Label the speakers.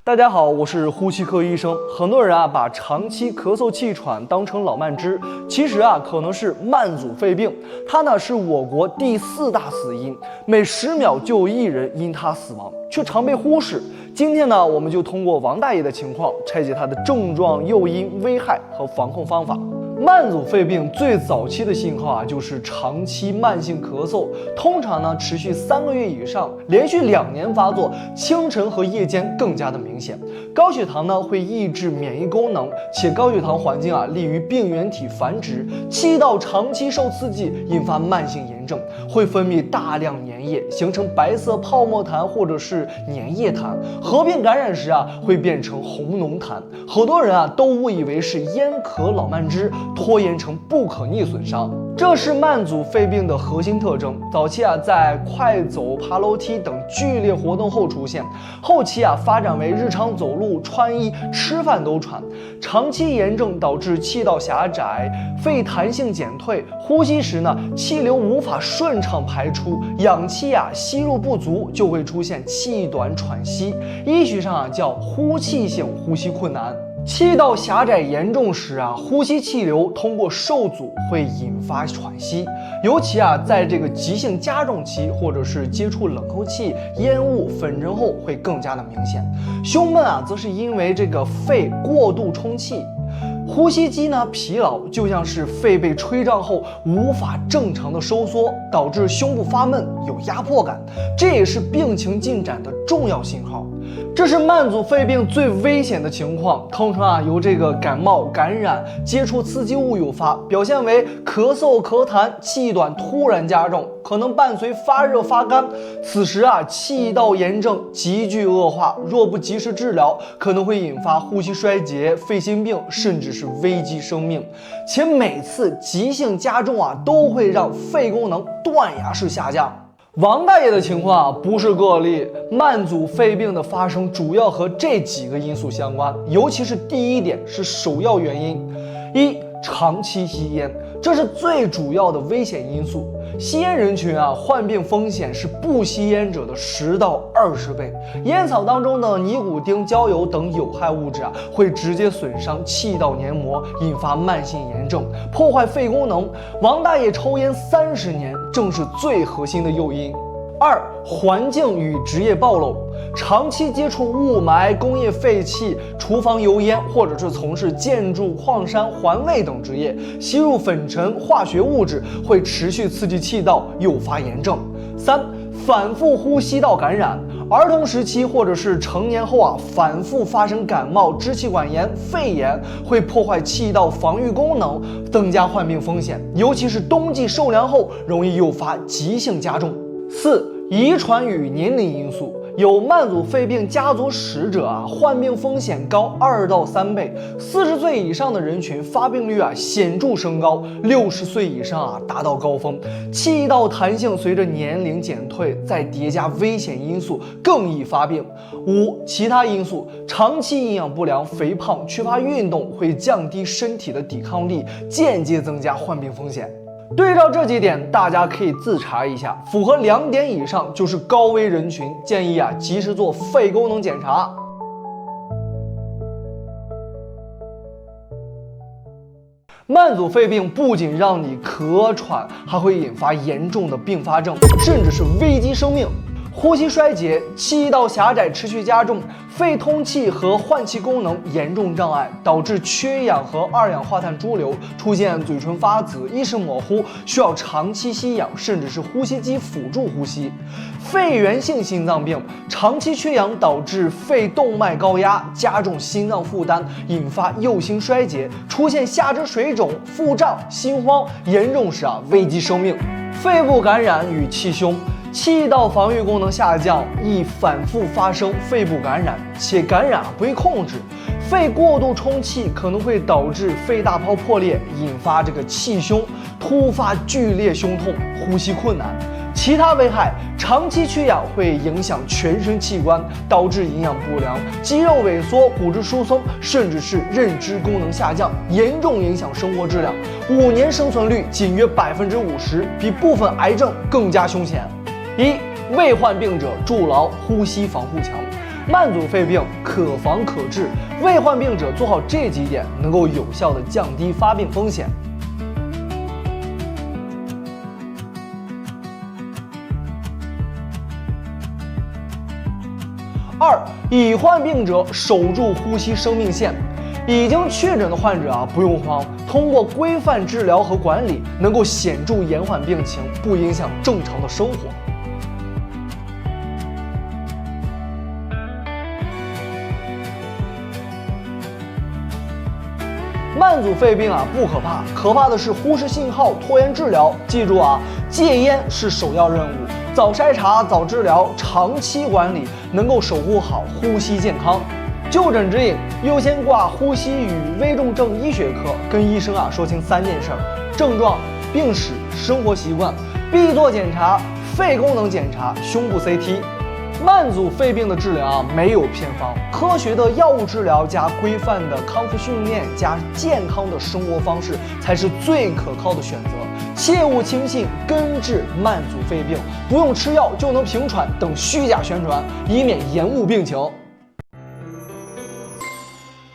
Speaker 1: 大家好，我是呼吸科医生。很多人把长期咳嗽气喘当成老慢支，其实可能是慢阻肺病。它呢是我国第4大死因，每10秒就有1人因它死亡，却常被忽视。今天呢，我们就通过王大爷的情况，拆解他的症状、诱因、危害和防控方法。慢阻肺病最早期的信号就是长期慢性咳嗽，通常呢持续3个月以上，连续2年发作，清晨和夜间更加的明显。高血糖呢会抑制免疫功能，且高血糖环境利于病原体繁殖，气道长期受刺激，引发慢性炎症，会分泌大量粘液，形成白色泡沫痰或者是粘液痰，合并感染时会变成红脓痰。很多人都误以为是咽咳老慢支，拖延成不可逆损伤，这是慢阻肺病的核心特征。早期在快走、爬楼梯等剧烈活动后出现，后期发展为日常走路、穿衣、吃饭都喘。长期炎症导致气道狭窄，肺弹性减退，呼吸时气流无法顺畅排出，氧气吸入不足，就会出现气短喘息，医学上叫呼气性呼吸困难。气道狭窄严重时呼吸气流通过受阻会引发喘息，尤其在这个急性加重期或者是接触冷空气、烟雾、粉尘后会更加的明显。胸闷则是因为这个肺过度充气。呼吸机疲劳，就像是肺被吹胀后无法正常的收缩，导致胸部发闷有压迫感，这也是病情进展的重要信号。这是慢阻肺病最危险的情况，通常由这个感冒、感染、接触刺激物诱发，表现为咳嗽、咳痰、气短突然加重，可能伴随发热、发干。此时气道炎症急剧恶化，若不及时治疗，可能会引发呼吸衰竭、肺心病，甚至是危及生命。且每次急性加重都会让肺功能断崖式下降。王大爷的情况不是个例，慢阻肺病的发生主要和这几个因素相关，尤其是第一点是首要原因。一、长期吸烟，这是最主要的危险因素。吸烟人群患病风险是不吸烟者的10到20倍。烟草当中的尼古丁、焦油等有害物质会直接损伤气道黏膜，引发慢性炎症，破坏肺功能。王大爷抽烟30年，正是最核心的诱因。2、环境与职业暴露，长期接触雾霾、工业废气、厨房油烟，或者是从事建筑、矿山、环卫等职业，吸入粉尘、化学物质，会持续刺激气道，诱发炎症。3、反复呼吸道感染，儿童时期或者是成年后反复发生感冒、支气管炎、肺炎，会破坏气道防御功能，增加患病风险，尤其是冬季受凉后，容易诱发急性加重。4、遗传与年龄因素，有慢阻肺病家族史者患病风险高2到3倍。40岁以上的人群发病率显著升高，60岁以上达到高峰。气道弹性随着年龄减退，再叠加危险因素，更易发病。5、其他因素，长期营养不良、肥胖、缺乏运动会降低身体的抵抗力，间接增加患病风险。对照这几点，大家可以自查一下，符合2点以上就是高危人群，建议及时做肺功能检查。慢阻肺病不仅让你咳喘，还会引发严重的并发症，甚至是危及生命。呼吸衰竭、气道狭窄持续加重，肺通气和换气功能严重障碍，导致缺氧和二氧化碳潴留，出现嘴唇发紫、意识模糊，需要长期吸氧，甚至是呼吸机辅助呼吸。肺源性心脏病，长期缺氧导致肺动脉高压，加重心脏负担，引发右心衰竭，出现下肢水肿、腹胀、心慌，严重时危及生命。肺部感染与气胸，气道防御功能下降，易反复发生肺部感染，且感染不易控制。肺过度充气可能会导致肺大泡破裂，引发气胸，突发剧烈胸痛，呼吸困难。其他危害，长期缺氧会影响全身器官，导致营养不良、肌肉萎缩、骨质疏松，甚至是认知功能下降，严重影响生活质量。5年生存率仅约50%，比部分癌症更加凶险。1、未患病者筑牢呼吸防护墙。慢阻肺病可防可治，为患病者做好这几点，能够有效的降低发病风险。2. 已患病者守住呼吸生命线。已经确诊的患者不用慌，通过规范治疗和管理，能够显著延缓病情，不影响正常的生活。慢阻肺病不可怕，可怕的是忽视信号、拖延治疗。记住戒烟是首要任务，早筛查、早治疗、长期管理，能够守护好呼吸健康。就诊指引：优先挂呼吸与危重症医学科，跟医生说清3件事：症状、病史、生活习惯。必做检查：肺功能检查、胸部 CT。慢阻肺病的治疗没有偏方，科学的药物治疗加规范的康复训练加健康的生活方式才是最可靠的选择。切勿轻信根治慢阻肺病，不用吃药就能平喘等虚假宣传，以免延误病情。